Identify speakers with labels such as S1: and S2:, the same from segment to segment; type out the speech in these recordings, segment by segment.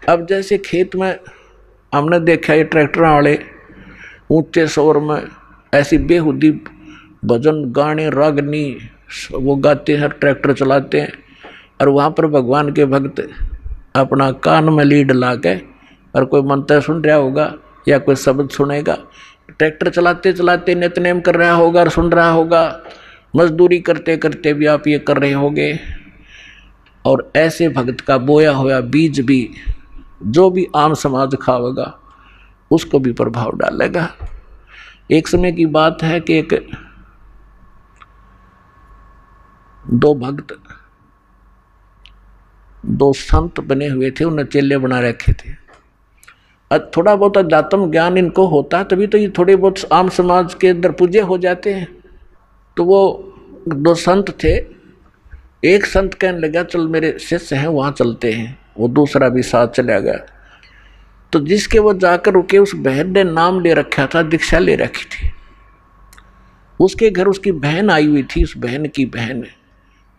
S1: अब जैसे खेत में हमने देखा ये ट्रैक्टर वाले ऊंचे शोर में ऐसी बेहुदी भजन गाने रागनी वो गाते हैं, ट्रैक्टर चलाते हैं, और वहाँ पर भगवान के भक्त अपना कान में लीड ला के और कोई मंत्र सुन रहा होगा या कोई शब्द सुनेगा, ट्रैक्टर चलाते चलाते नित्यनेम कर रहा होगा और सुन रहा होगा, मजदूरी करते करते भी आप ये कर रहे होगे। और ऐसे भक्त का बोया हुआ बीज भी जो भी आम समाज खावेगा उसको भी प्रभाव डालेगा। एक समय की बात है कि एक दो भक्त दो संत बने हुए थे, उन्हें चेले बना रखे थे। थोड़ा बहुत अध्यात्म ज्ञान इनको होता है तभी तो ये थोड़े बहुत आम समाज के अंदर पूजे हो जाते हैं। तो वो दो संत थे, एक संत कहने लगा चल मेरे शिष्य हैं वहाँ चलते हैं, वो दूसरा भी साथ चला गया। तो जिसके वो जाकर रुके उस बहन ने नाम ले रखा था, दीक्षा ले रखी थी। उसके घर उसकी बहन आई हुई थी, उस बहन की बहन,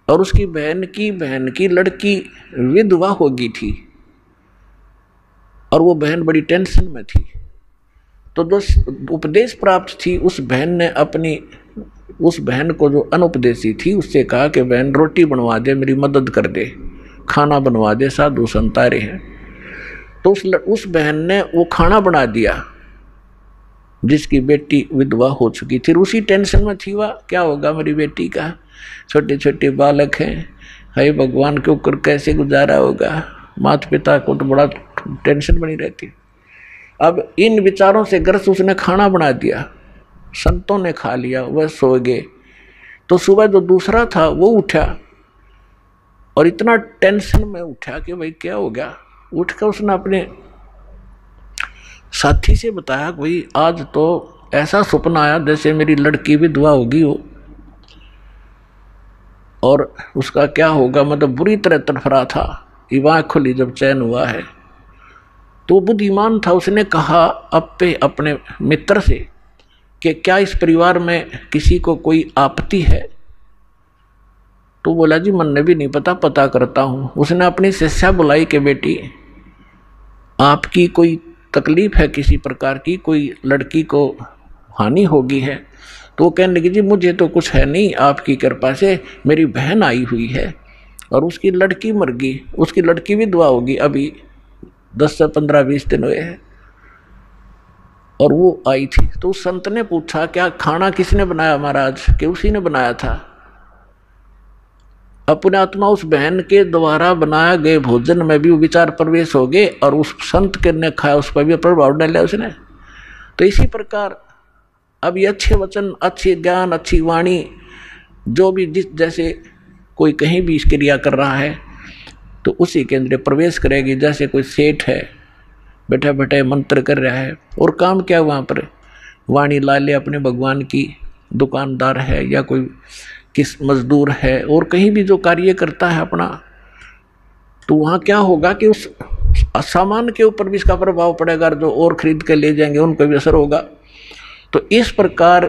S1: और उसकी बहन की लड़की विधवा हो गई थी और वो बहन बड़ी टेंशन में थी। तो जो उपदेश प्राप्त थी उस बहन ने अपनी उस बहन को जो अनुपदेशी थी उससे कहा कि बहन रोटी बनवा दे, मेरी मदद कर दे, खाना बनवा दे, साधु संत आ रहे हैं। तो उस बहन ने वो खाना बना दिया जिसकी बेटी विधवा हो चुकी थी। उसी टेंशन में थी वह, क्या होगा मेरी बेटी का, छोटे छोटे बालक हैं, हे भगवान के ऊपर कैसे गुजारा होगा, माता पिता को तो बड़ा टेंशन बनी रहती। अब इन विचारों से ग्रस्त उसने खाना बना दिया, संतों ने खा लिया, वह सो गए। तो सुबह जो दूसरा था वो उठा और इतना टेंशन में उठा कि भाई क्या हो गया। उठकर उसने अपने साथी से बताया भाई आज तो ऐसा सपना आया जैसे मेरी लड़की विधवा होगी हो, और उसका क्या होगा, मतलब बुरी तरह तड़फड़ा था। आँख खुली जब चैन हुआ है तो बुद्धिमान था, उसने कहा अपने मित्र से कि क्या इस परिवार में किसी को कोई आपत्ति है। तो बोला जी मन ने भी नहीं पता करता हूँ। उसने अपनी शिष्या बुलाई कि बेटी आपकी कोई तकलीफ है किसी प्रकार की, कोई लड़की को हानि होगी है। तो वो कहने लगी जी मुझे तो कुछ है नहीं, आपकी कृपा से मेरी बहन आई हुई है और उसकी लड़की मर गई, उसकी लड़की भी विधवा होगी, अभी 10 से 15-20 दिन हुए हैं और वो आई थी। तो उस संत ने पूछा क्या खाना किसने बनाया महाराज, कि उसी ने बनाया था। अपने आत्मा उस बहन के द्वारा बनाया गए भोजन में भी विचार प्रवेश हो गए और उस संत के ने खाया उस पर भी प्रभाव डाला उसने। तो इसी प्रकार अब ये अच्छे वचन, अच्छे ज्ञान, अच्छी वाणी जो भी जैसे कोई कहीं भी इस क्रिया कर रहा है तो उसी के अंदर प्रवेश करेगी। जैसे कोई सेठ है बैठे बैठे मंत्र कर रहा है और काम क्या वहाँ पर वाणी ला ले अपने भगवान की, दुकानदार है या कोई किस मजदूर है और कहीं भी जो कार्य करता है अपना, तो वहाँ क्या होगा कि उस सामान के ऊपर भी इसका प्रभाव पड़ेगा, जो और खरीद के ले जाएंगे उनको भी असर होगा। तो इस प्रकार